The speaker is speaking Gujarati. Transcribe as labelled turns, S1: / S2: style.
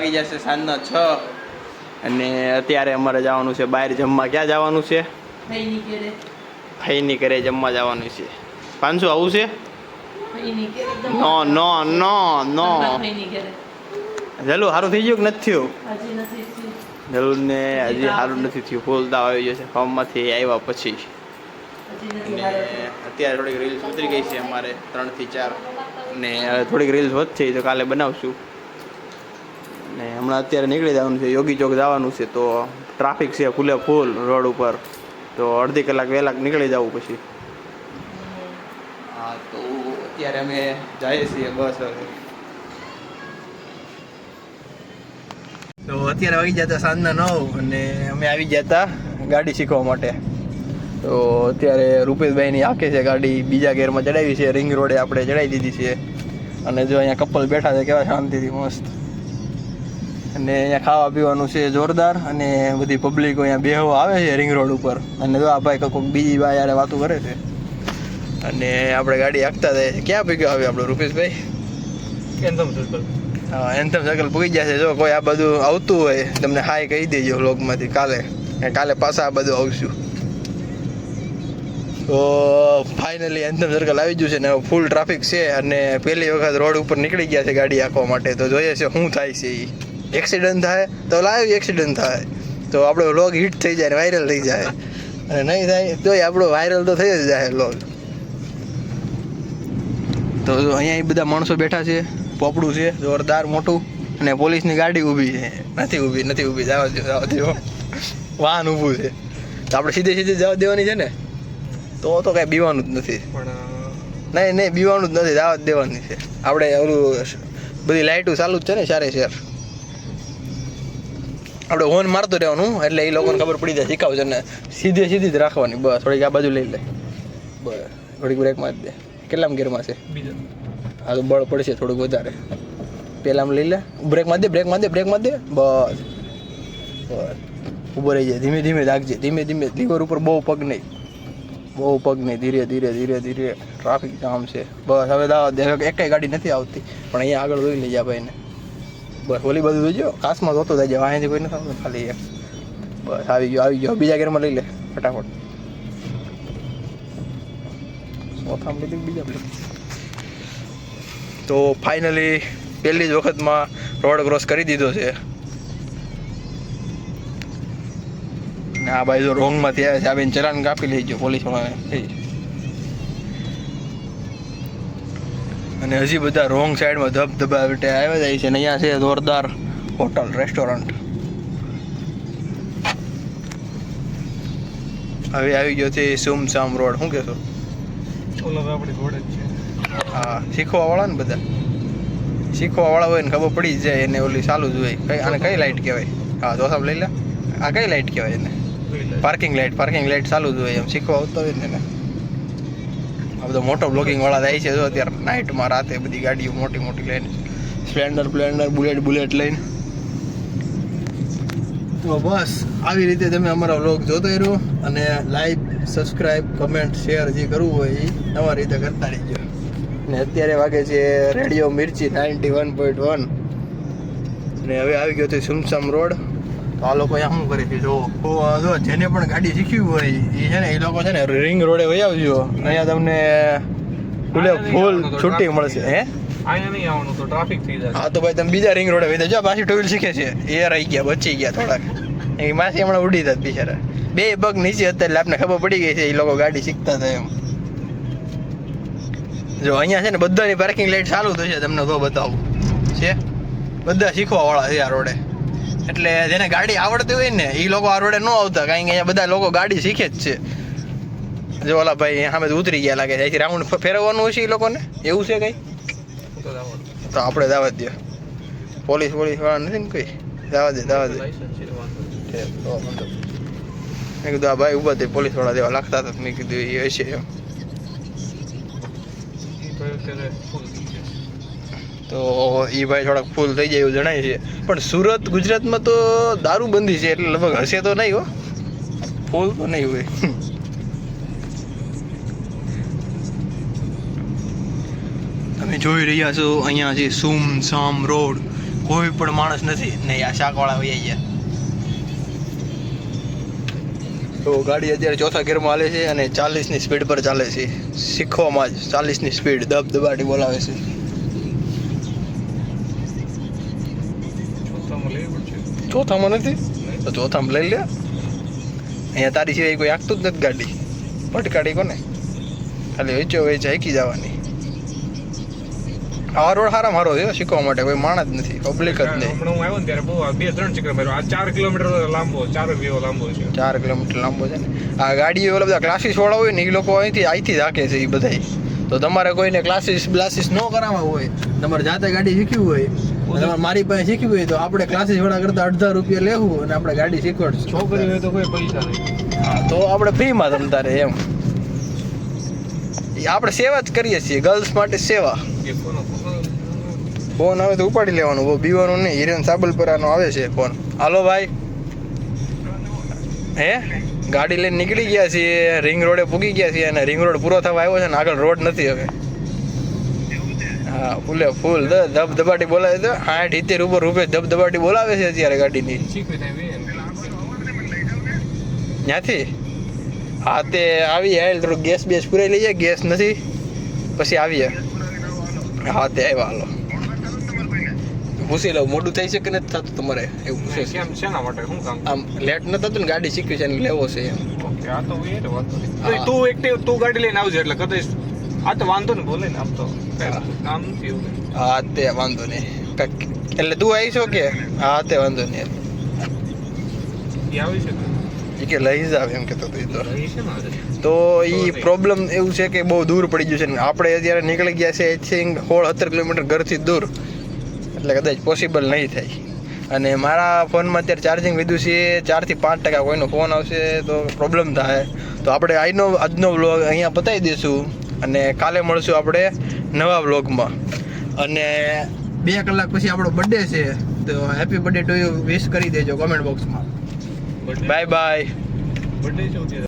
S1: વાગી જશે સાંજના 6 અને અત્યારે અમારે જવાનું છે બહાર જમવા. ક્યાં જવાનું છે? ફઈની ઘરે જમવા જવાનું છે. 500 આવું છે? નો નો નો નો જલું સારું થઈ ગયું કે નથી થયું? જલું ને હજી સારું નથી થયું. ફૂલ તાવ આવી જશે ફોર્મમાંથી આવ્યા પછી. અને અત્યારે થોડીક રીલ્સ ઉતરી ગઈ છે અમારે 3 થી 4 ને થોડીક રીલ્સ વધશે તો કાલે બનાવશું. ને હમણાં અત્યારે નીકળી જવાનું છે, યોગી ચોક જવાનું છે. તો ટ્રાફિક છે ફૂલે ફૂલ રોડ ઉપર, તો અડધી કલાક વહેલા નીકળી જવું પછી. હા તો અત્યારે અમે જઈએ છીએ બસ. તો અત્યારે વાગી જતા સાંજના 9 અને અમે આવી ગયા હતા ગાડી શીખવા માટે. તો અત્યારે રૂપેશભાઈની આંખે છે ગાડી, બીજા ગેરમાં ચડાવી છે. રિંગ રોડે આપણે ચડાવી દીધી છે. અને જો અહીંયા કપલ બેઠા છે કેવા શાંતિથી મસ્ત. અને અહીંયા ખાવા પીવાનું છે જોરદાર. અને બધી પબ્લિકો અહીંયા બેહવા આવે છે રિંગ રોડ ઉપર. અને જો આ ભાઈ કોઈક બીજી ભાઈ યારે વાતો કરે છે. અને આપણે ગાડી હાંકતા જાય છે. ક્યાં ભેગા આવે આપણે રૂપેશભાઈ? Anthem Circle. હા, એન્થમ સર્કલ પૂગી જશે. જો કોઈ આ બધું આવતું હોય તમને હાય કહી દેજો વ્લોગમાંથી. કાલે પાછા આ બધું આવશું. તો ફાઇનલી એન્થમ સર્કલ આવી ગયું છે ને ફૂલ ટ્રાફિક છે. અને પહેલી વખત રોડ ઉપર નીકળી ગયા છે ગાડી હાંકવા માટે. તો જોઈએ છે શું થાય છે. એક્સિડન્ટ થાય તો લાઈવ એક્સિડન્ટ થાય તો આપણો વ્લોગ હિટ થઈ જાય, વાયરલ થઈ જાય. અને નહીં થાય તોય આપણો વાયરલ તો થઈ જ જાય વ્લોગ. તો અહીંયા બધા માણસો બેઠા છે, પોપડું છે જોરદાર મોટું. અને પોલીસની ગાડી ઊભી છે. નથી ઊભી જવા દો. વાહન ઊભું છે તો આપણે સીધે જવા દેવાની છે ને. તો કાંઈ બીવાનું જ નથી. નહીં બીવાનું જ નથી, દાવત દેવાની છે. આપણે ઓલું બધી લાઇટો ચાલુ જ છે ને સારે શેર. આપણે હોર્ન મારતું રહેવાનું એટલે એ લોકોને ખબર પડી જાય. શીખાવ છે ને સીધી જ રાખવાની. બસ થોડીક આ બાજુ લઈ લે, બસ થોડીક બ્રેક મારી દે. કેટલામાં ગેરમાં છે? હા તો બળ પડશે થોડુંક વધારે. પહેલામાં લઈ લે, બ્રેક મારી દે. બસ ઊભો રહી જાય. ધીમે રાખજે. ધીમે લીવર ઉપર બહુ પગ નહીં. ધીરે ટ્રાફિક જામ છે. બસ હવે એકેય ગાડી નથી આવતી. પણ અહીંયા આગળ જોઈ લેજે ભાઈને. બસ ઓલી બધું જોઈજો, કાચમાં જોતો જાય. વાંહેથી કોઈ નથી આવતું ખાલી એક. બસ આવી ગયો. બીજા ગેરમાં લઈ લે ફટાફટ. ચોથામાં લીધું બીજા. તો ફાઇનલી પહેલી જ વખતમાં રોડ ક્રોસ કરી દીધો છે. ને આ ભાઈ જો રોંગમાંથી આવે છે. આવીને ચલાન કાપી લેજો પોલીસવાળાને. અને હજી બધા રોંગ સાઈડમાં ધબધબા આવ્યા જાય છે. ને અહીંયા છે જોરદાર હોટલ રેસ્ટોરન્ટ. હવે આવી ગયો છે સુમસામ રોડ. શું કહેશો? હા, શીખવાવાળા ને બધા શીખવાવાળા હોય ને ખબર પડી જ જાય એને. ઓલી ચાલુ જ હોય. આને કઈ લાઇટ કહેવાય? હા તો સાહેબ લઈ લે. આ કઈ લાઇટ કહેવાય એને? પાર્કિંગ લાઇટ ચાલુ જ હોય. એમ શીખવા આવતા હોય ને એને. આ બધો મોટો બ્લોગિંગ વાળા જાય છે. જો અત્યારે નાઇટમાં રાતે બધી ગાડીઓ મોટી લઈને, સ્પ્લેન્ડર બુલેટ લઈને. તો બસ આવી રીતે તમે અમારા વ્લોગ જોતો રહો. અને લાઈક, સબસ્ક્રાઈબ, કમેન્ટ, શેર જે કરવું હોય એ તમારી રીતે કરતા રહીજો. ને અત્યારે વાગે છે રેડિયો મિર્ચી 91.1. ને હવે આવી ગયો છે સુમસામ રોડ. તો આ લોકો અહીંયા શું કરે છે જો જેને પણ ગાડી શીખવી હોય એ છે ને એ લોકો છે ને રિંગ રોડે વહી આવજો. અહીંયા તમને ફૂલ છૂટી મળશે.
S2: અહીંયા નહીં આવવાનું તો ટ્રાફિક થઈ જાય.
S1: હા તો ભાઈ તમે બીજા રિંગ રોડે વહી જાઓ. પાછી ટુ વ્હીલ શીખે છે એ રહી ગયા, બચી ગયા થોડાક. એ માસી હમણાં ઉડી હતા બિચારા. 2 પગ નીચે હતા એટલે આપને ખબર પડી ગઈ છે એ લોકો ગાડી શીખતા હતા એમ. જો અહીંયા છે ને બધાની પાર્કિંગ લાઇટ ચાલુ થશે. તમને તો બતાવું છે બધા શીખવાવાળા છે આ રોડે. એટલે જેને ગાડી આવડતી હોય ને એ લોકો આ રોડે ન આવતા. કારણ કે અહીંયા બધા લોકો ગાડી શીખે જ છે. જો ઓલા ભાઈ સામે ઉતરી ગયા લાગે છે. અહીંથી રાઉન્ડ ફેરવવાનું હશે એ લોકોને. એવું છે કંઈ? તો આપણે દાવા દે. પોલીસ વાળા નથી ને કંઈ? દાવા દે. મેં કીધું આ ભાઈ ઊભા થઈ પોલીસ વાળા દેવા લાગતા હતા. મેં કીધું એ હશે એમ. તો એ ભાઈ થોડાક ફૂલ થઈ જાય એવું જણાય છે. પણ સુરત ગુજરાતમાં તો દારૂબંધી છે એટલે લગભગ હશે તો નહીં હો. ફૂલ તો નહીં હોય. તમે જોઈ રહ્યા છો અહીંયા છે સુમસામ રોડ. કોઈ પણ માણસ નથી નહીં આ શાકવાળા વહી ગયા. તો ગાડી અત્યારે ચોથા ગિયરમાં હાલે છે અને 40ની સ્પીડ પર ચાલે છે. શીખવામાં જ 40ની સ્પીડ દબદબાટી બોલાવે છે.
S2: ચોથામાં લેવી પડશે.
S1: ચોથામાં નથી તો ચોથામાં લઈ લે. અહીંયા તારી સિવાય કોઈ આખતું જ નથી ગાડી. ભટકાડી કોને ખાલી વેચો વેચા શીખી જવાની. આ રોડ સારા મારો છે શીખવા માટે કોઈ માણસ જ નથી પબ્લિક જ નહીં.
S2: હમણાં હું આવ્યો ને ત્યારે બહુ 2-3 ચક્કર માર્યો. આ 4 કિલોમીટર લાંબો 4 જેવો લાંબો છે.
S1: 4 કિલોમીટર લાંબો છે ને. આ ગાડીઓ ઓલા બધા ક્લાસીસ વાળા હોય ને એ લોકો અહીંથી જ હાકે છે એ બધાય. તો તમારે કોઈને ક્લાસીસ ન કરાવવા હોય, તમારે જાતે ગાડી શીખવી હોય, તમારે મારી પાસે શીખવી હોય તો આપણે ક્લાસીસ વાળા કરતા 18 રૂપિયા લેવું અને આપણે ગાડી શીખવાડશું.
S2: છોકરી હોય તો કોઈ પૈસા નહીં.
S1: હા તો આપણે ફ્રીમાં તમતારે એમ આપણે સેવા જ કરીએ છીએ. ગર્લ્સ માટે સેવા. ફોન આવે તો ઉપાડી લેવાનું, બહુ બીવાનું નહીં. હિરેન સાબલપરાનો આવે છે ફોન. હાલો ભાઈ, હે ગાડી લઈને નીકળી ગયા છીએ, રિંગ રોડે પૂગી ગયા છીએ અને રિંગ રોડ પૂરો થવા આવ્યો છે ને આગળ રોડ નથી હવે. હા ફૂલે ફૂલ ધબધબાટી બોલાવે તો 60-70 ઉપર રૂપિયા ધબધબાટી બોલાવે છે અત્યારે ગાડીની. ત્યાંથી હા તે આવી હાલ થોડું ગેસ બેસ પુરાઈ લઈએ. ગેસ નથી પછી આવીએ. હા તે આવ્યા હાલો. પૂછી લઉં મોડું થઈ છે કે નથી થતું તમારે એવું પૂછે છે.
S2: કેમ શેના માટે શું કામ?
S1: આમ લેટ ન થતું ને ગાડી શીખવી છે ને લેવો છે એમ.
S2: ઓકે આ તો વેર વાતો નહીં. તું એક્ટિવ તું ગાડી લઈને આવજે એટલે કદાચ આ તો વાંધો ને બોલે ને આમ તો કામ નથી એવું.
S1: હા તે વાંધો નહીં. એટલે તું આવી છો કે? હા તે વાંધો નહીં.
S2: એ આવી છે
S1: એ કે લઈ જાવ એમ કહેતો હતો.
S2: રહી છે ને આજે.
S1: તો એ પ્રોબ્લેમ એવું છે કે બહુ દૂર પડી ગયું છે ને આપણે અત્યારે નીકળી ગયા છે આઈ થિંક 16-17 કિલોમીટર ઘરથી દૂર, એટલે કદાચ પોસિબલ નહીં થાય. અને મારા ફોનમાં અત્યારે ચાર્જિંગ લીધું છે 4-5%. કોઈનો ફોન આવશે તો પ્રોબ્લેમ થાય. તો આપણે આજનો વ્લોગ અહીંયા પતાવી દઈશું અને કાલે મળશું આપણે નવા વ્લોગમાં. અને 2 કલાક પછી આપણો બર્થડે છે તો happy birthday to you wish કરી દેજો કોમેન્ટ બોક્સમાં. Bye bye.
S2: બર્થડે છે